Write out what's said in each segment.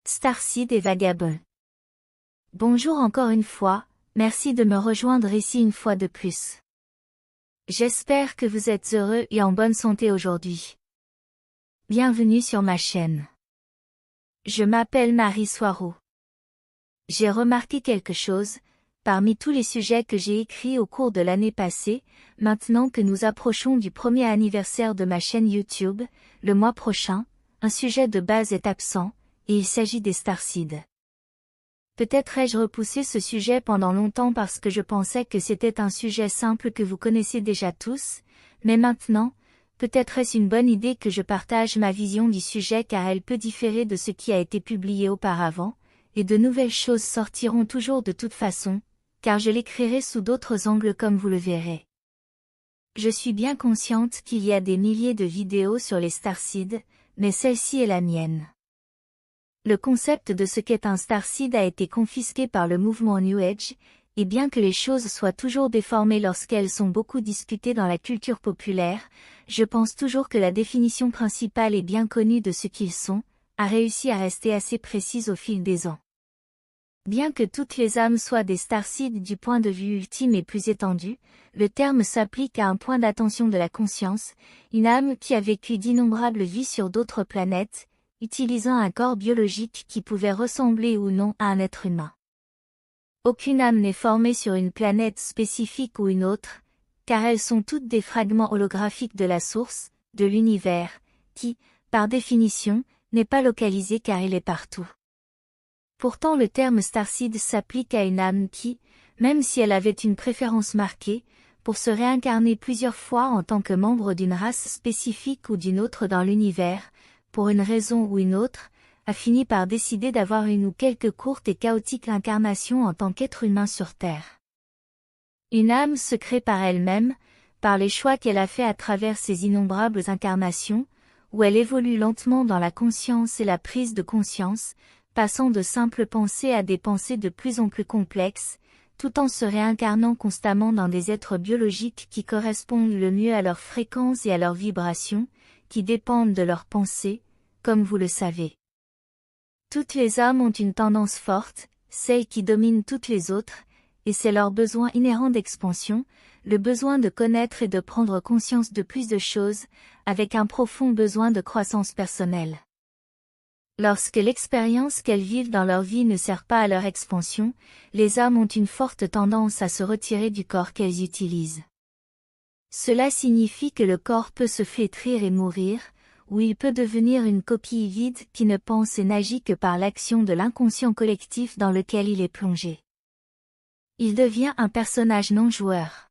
Starseed et Vagabond. Bonjour encore une fois, merci de me rejoindre ici une fois de plus. J'espère que vous êtes heureux et en bonne santé aujourd'hui. Bienvenue sur ma chaîne. Je m'appelle Marie Soireau. J'ai remarqué quelque chose, parmi tous les sujets que j'ai écrits au cours de l'année passée, maintenant que nous approchons du premier anniversaire de ma chaîne YouTube, le mois prochain, un sujet de base est absent, et il s'agit des Starseed. Peut-être ai-je repoussé ce sujet pendant longtemps parce que je pensais que c'était un sujet simple que vous connaissez déjà tous, mais maintenant, peut-être est-ce une bonne idée que je partage ma vision du sujet car elle peut différer de ce qui a été publié auparavant, et de nouvelles choses sortiront toujours de toute façon, car je l'écrirai sous d'autres angles comme vous le verrez. Je suis bien consciente qu'il y a des milliers de vidéos sur les Starseed, mais celle-ci est la mienne. Le concept de ce qu'est un Starseed a été confisqué par le mouvement New Age, et bien que les choses soient toujours déformées lorsqu'elles sont beaucoup discutées dans la culture populaire, je pense toujours que la définition principale et bien connue de ce qu'ils sont, a réussi à rester assez précise au fil des ans. Bien que toutes les âmes soient des Starseed du point de vue ultime et plus étendu, le terme s'applique à un point d'attention de la conscience, une âme qui a vécu d'innombrables vies sur d'autres planètes, utilisant un corps biologique qui pouvait ressembler ou non à un être humain. Aucune âme n'est formée sur une planète spécifique ou une autre, car elles sont toutes des fragments holographiques de la source, de l'univers, qui, par définition, n'est pas localisé car il est partout. Pourtant le terme Starseed s'applique à une âme qui, même si elle avait une préférence marquée, pour se réincarner plusieurs fois en tant que membre d'une race spécifique ou d'une autre dans l'univers, pour une raison ou une autre, a fini par décider d'avoir une ou quelques courtes et chaotiques incarnations en tant qu'être humain sur Terre. Une âme se crée par elle-même, par les choix qu'elle a faits à travers ses innombrables incarnations, où elle évolue lentement dans la conscience et la prise de conscience, passant de simples pensées à des pensées de plus en plus complexes, tout en se réincarnant constamment dans des êtres biologiques qui correspondent le mieux à leurs fréquences et à leurs vibrations, qui dépendent de leurs pensées, comme vous le savez. Toutes les âmes ont une tendance forte, celle qui domine toutes les autres, et c'est leur besoin inhérent d'expansion, le besoin de connaître et de prendre conscience de plus de choses, avec un profond besoin de croissance personnelle. Lorsque l'expérience qu'elles vivent dans leur vie ne sert pas à leur expansion, les âmes ont une forte tendance à se retirer du corps qu'elles utilisent. Cela signifie que le corps peut se flétrir et mourir, ou il peut devenir une coquille vide qui ne pense et n'agit que par l'action de l'inconscient collectif dans lequel il est plongé. Il devient un personnage non-joueur.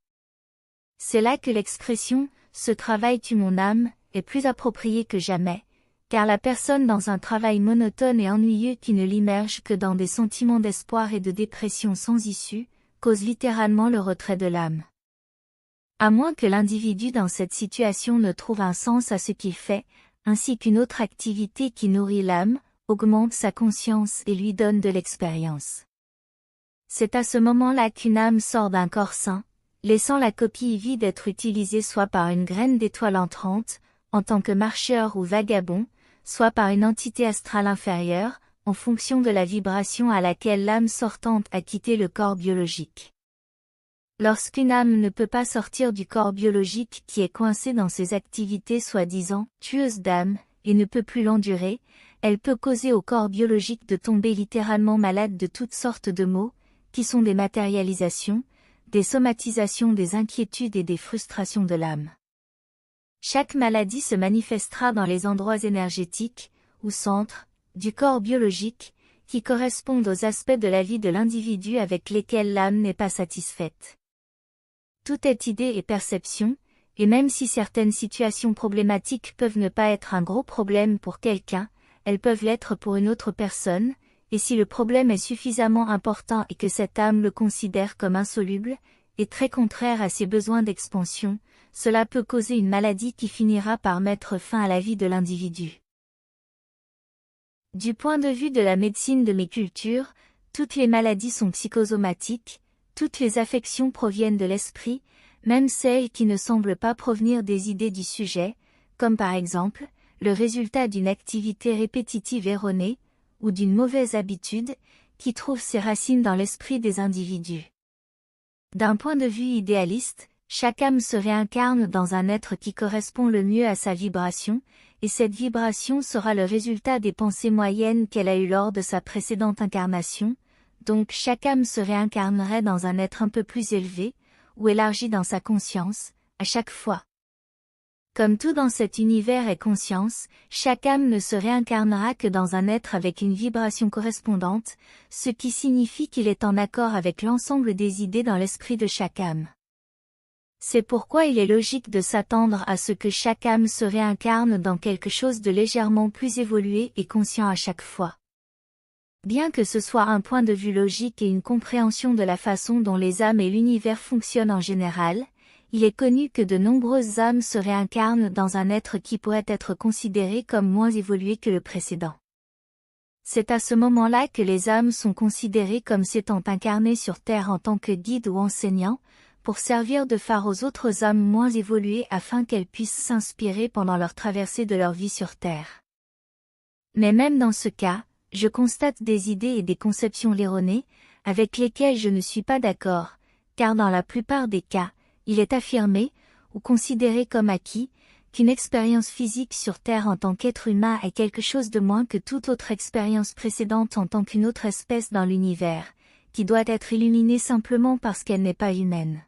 C'est là que l'expression « ce travail tue mon âme » est plus appropriée que jamais, car la personne dans un travail monotone et ennuyeux qui ne l'immerge que dans des sentiments d'espoir et de dépression sans issue, cause littéralement le retrait de l'âme. À moins que l'individu dans cette situation ne trouve un sens à ce qu'il fait, ainsi qu'une autre activité qui nourrit l'âme, augmente sa conscience et lui donne de l'expérience. C'est à ce moment-là qu'une âme sort d'un corps sain, laissant la coquille vide être utilisée soit par une graine d'étoile entrante, en tant que marcheur ou vagabond, soit par une entité astrale inférieure, en fonction de la vibration à laquelle l'âme sortante a quitté le corps biologique. Lorsqu'une âme ne peut pas sortir du corps biologique qui est coincé dans ses activités soi-disant tueuses d'âme, et ne peut plus l'endurer, elle peut causer au corps biologique de tomber littéralement malade de toutes sortes de maux, qui sont des matérialisations, des somatisations des inquiétudes et des frustrations de l'âme. Chaque maladie se manifestera dans les endroits énergétiques, ou centres, du corps biologique, qui correspondent aux aspects de la vie de l'individu avec lesquels l'âme n'est pas satisfaite. Tout est idée et perception, et même si certaines situations problématiques peuvent ne pas être un gros problème pour quelqu'un, elles peuvent l'être pour une autre personne, et si le problème est suffisamment important et que cette âme le considère comme insoluble, et très contraire à ses besoins d'expansion, cela peut causer une maladie qui finira par mettre fin à la vie de l'individu. Du point de vue de la médecine de mes cultures, toutes les maladies sont psychosomatiques, toutes les affections proviennent de l'esprit, même celles qui ne semblent pas provenir des idées du sujet, comme par exemple, le résultat d'une activité répétitive erronée, ou d'une mauvaise habitude, qui trouve ses racines dans l'esprit des individus. D'un point de vue idéaliste, chaque âme se réincarne dans un être qui correspond le mieux à sa vibration, et cette vibration sera le résultat des pensées moyennes qu'elle a eues lors de sa précédente incarnation, donc chaque âme se réincarnerait dans un être un peu plus élevé, ou élargi dans sa conscience, à chaque fois. Comme tout dans cet univers est conscience, chaque âme ne se réincarnera que dans un être avec une vibration correspondante, ce qui signifie qu'il est en accord avec l'ensemble des idées dans l'esprit de chaque âme. C'est pourquoi il est logique de s'attendre à ce que chaque âme se réincarne dans quelque chose de légèrement plus évolué et conscient à chaque fois. Bien que ce soit un point de vue logique et une compréhension de la façon dont les âmes et l'univers fonctionnent en général, il est connu que de nombreuses âmes se réincarnent dans un être qui pourrait être considéré comme moins évolué que le précédent. C'est à ce moment-là que les âmes sont considérées comme s'étant incarnées sur Terre en tant que guides ou enseignants, pour servir de phare aux autres âmes moins évoluées afin qu'elles puissent s'inspirer pendant leur traversée de leur vie sur Terre. Mais même dans ce cas, je constate des idées et des conceptions erronées, avec lesquelles je ne suis pas d'accord, car dans la plupart des cas, il est affirmé, ou considéré comme acquis, qu'une expérience physique sur Terre en tant qu'être humain est quelque chose de moins que toute autre expérience précédente en tant qu'une autre espèce dans l'univers, qui doit être illuminée simplement parce qu'elle n'est pas humaine.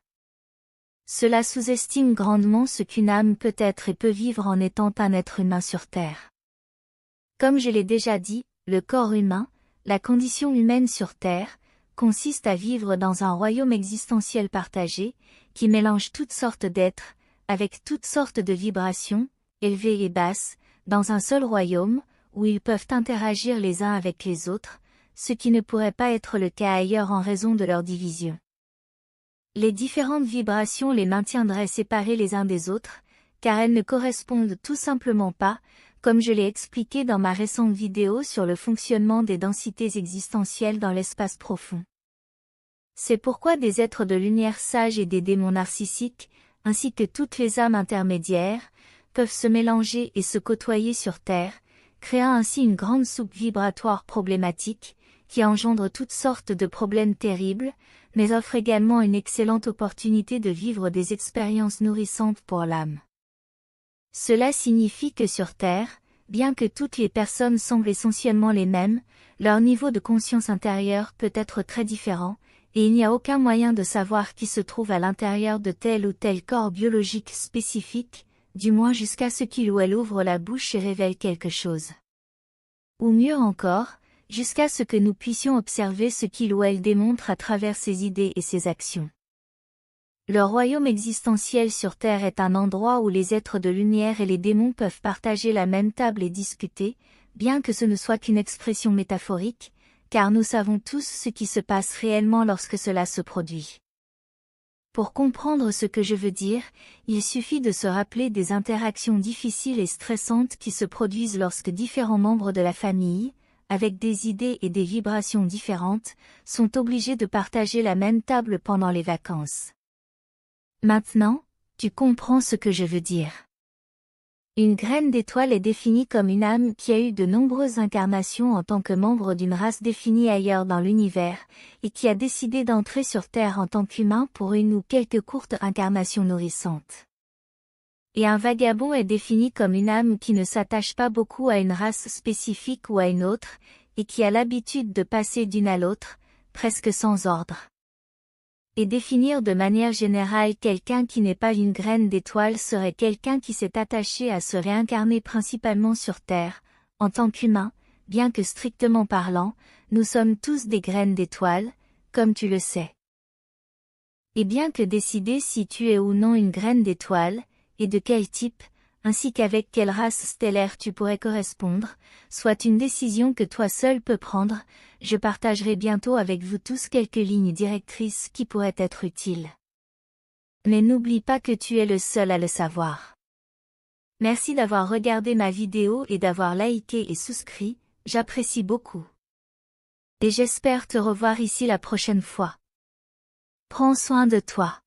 Cela sous-estime grandement ce qu'une âme peut être et peut vivre en étant un être humain sur Terre. Comme je l'ai déjà dit, le corps humain, la condition humaine sur Terre, consiste à vivre dans un royaume existentiel partagé, qui mélange toutes sortes d'êtres, avec toutes sortes de vibrations, élevées et basses, dans un seul royaume, où ils peuvent interagir les uns avec les autres, ce qui ne pourrait pas être le cas ailleurs en raison de leur division. Les différentes vibrations les maintiendraient séparés les uns des autres, car elles ne correspondent tout simplement pas, comme je l'ai expliqué dans ma récente vidéo sur le fonctionnement des densités existentielles dans l'espace profond. C'est pourquoi des êtres de lumière sages et des démons narcissiques, ainsi que toutes les âmes intermédiaires, peuvent se mélanger et se côtoyer sur Terre, créant ainsi une grande soupe vibratoire problématique, qui engendre toutes sortes de problèmes terribles, mais offre également une excellente opportunité de vivre des expériences nourrissantes pour l'âme. Cela signifie que sur Terre, bien que toutes les personnes semblent essentiellement les mêmes, leur niveau de conscience intérieure peut être très différent, et il n'y a aucun moyen de savoir qui se trouve à l'intérieur de tel ou tel corps biologique spécifique, du moins jusqu'à ce qu'il ou elle ouvre la bouche et révèle quelque chose. Ou mieux encore, jusqu'à ce que nous puissions observer ce qu'il ou elle démontre à travers ses idées et ses actions. Le royaume existentiel sur Terre est un endroit où les êtres de lumière et les démons peuvent partager la même table et discuter, bien que ce ne soit qu'une expression métaphorique, car nous savons tous ce qui se passe réellement lorsque cela se produit. Pour comprendre ce que je veux dire, il suffit de se rappeler des interactions difficiles et stressantes qui se produisent lorsque différents membres de la famille, avec des idées et des vibrations différentes, sont obligés de partager la même table pendant les vacances. Maintenant, tu comprends ce que je veux dire. Une graine d'étoile est définie comme une âme qui a eu de nombreuses incarnations en tant que membre d'une race définie ailleurs dans l'univers, et qui a décidé d'entrer sur Terre en tant qu'humain pour une ou quelques courtes incarnations nourrissantes. Et un vagabond est défini comme une âme qui ne s'attache pas beaucoup à une race spécifique ou à une autre, et qui a l'habitude de passer d'une à l'autre, presque sans ordre. Et définir de manière générale quelqu'un qui n'est pas une graine d'étoile serait quelqu'un qui s'est attaché à se réincarner principalement sur Terre, en tant qu'humain, bien que strictement parlant, nous sommes tous des graines d'étoiles, comme tu le sais. Et bien que décider si tu es ou non une graine d'étoile, et de quel type, ainsi qu'avec quelle race stellaire tu pourrais correspondre, soit une décision que toi seul peux prendre, je partagerai bientôt avec vous tous quelques lignes directrices qui pourraient être utiles. Mais n'oublie pas que tu es le seul à le savoir. Merci d'avoir regardé ma vidéo et d'avoir liké et souscrit, j'apprécie beaucoup. Et j'espère te revoir ici la prochaine fois. Prends soin de toi.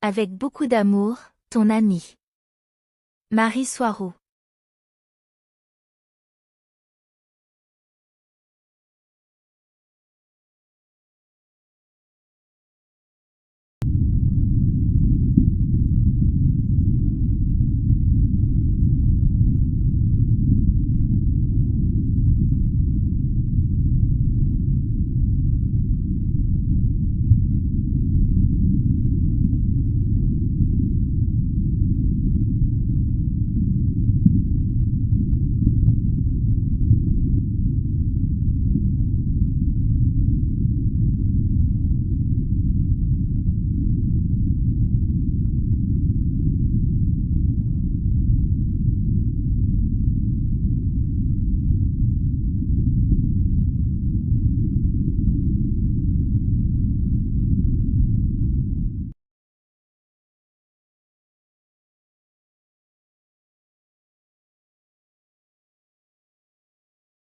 Avec beaucoup d'amour, ton ami. Marie Soireau.